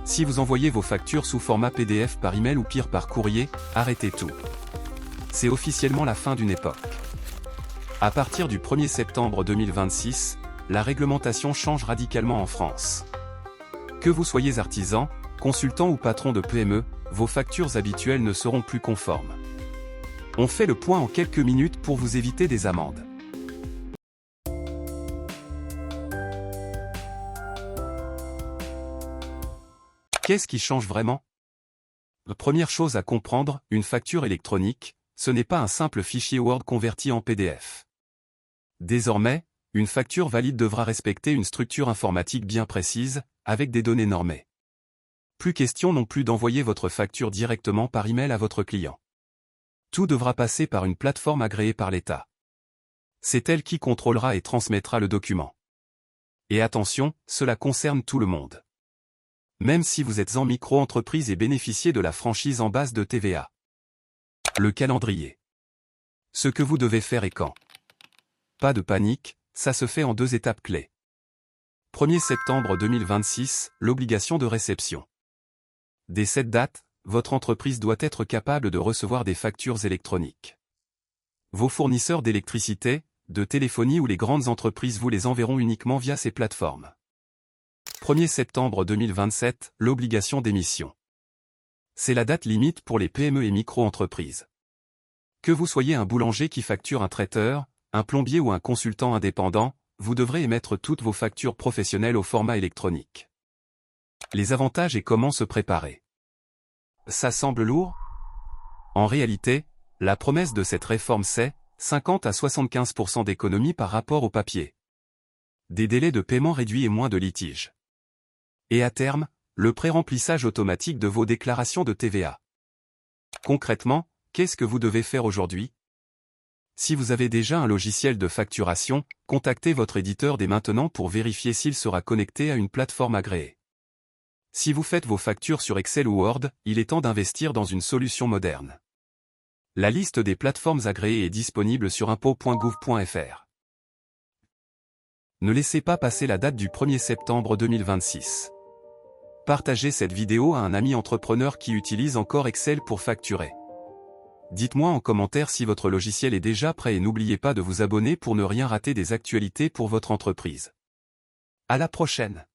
Si vous envoyez vos factures sous format PDF par email ou pire par courrier, arrêtez tout. C'est officiellement la fin d'une époque. À partir du 1er septembre 2026, la réglementation change radicalement en France. Que vous soyez artisan, consultant ou patron de PME, vos factures habituelles ne seront plus conformes. On fait le point en quelques minutes pour vous éviter des amendes. Qu'est-ce qui change vraiment? Première chose à comprendre, une facture électronique, ce n'est pas un simple fichier Word converti en PDF. Désormais, une facture valide devra respecter une structure informatique bien précise, avec des données normées. Plus question non plus d'envoyer votre facture directement par email à votre client. Tout devra passer par une plateforme agréée par l'État. C'est elle qui contrôlera et transmettra le document. Et attention, cela concerne tout le monde. Même si vous êtes en micro-entreprise et bénéficiez de la franchise en base de TVA. Le calendrier. Ce que vous devez faire et quand. Pas de panique, ça se fait en 2 étapes clés. 1er septembre 2026, l'obligation de réception. Dès cette date, votre entreprise doit être capable de recevoir des factures électroniques. Vos fournisseurs d'électricité, de téléphonie ou les grandes entreprises vous les enverront uniquement via ces plateformes. 1er septembre 2027, l'obligation d'émission. C'est la date limite pour les PME et micro-entreprises. Que vous soyez un boulanger qui facture un traiteur, un plombier ou un consultant indépendant, vous devrez émettre toutes vos factures professionnelles au format électronique. Les avantages et comment se préparer. Ça semble lourd? En réalité, la promesse de cette réforme c'est 50 à 75% d'économie par rapport au papier. Des délais de paiement réduits et moins de litiges. Et à terme, le pré-remplissage automatique de vos déclarations de TVA. Concrètement, qu'est-ce que vous devez faire aujourd'hui? Si vous avez déjà un logiciel de facturation, contactez votre éditeur dès maintenant pour vérifier s'il sera connecté à une plateforme agréée. Si vous faites vos factures sur Excel ou Word, il est temps d'investir dans une solution moderne. La liste des plateformes agréées est disponible sur impôts.gouv.fr. Ne laissez pas passer la date du 1er septembre 2026. Partagez cette vidéo à un ami entrepreneur qui utilise encore Excel pour facturer. Dites-moi en commentaire si votre logiciel est déjà prêt et n'oubliez pas de vous abonner pour ne rien rater des actualités pour votre entreprise. À la prochaine!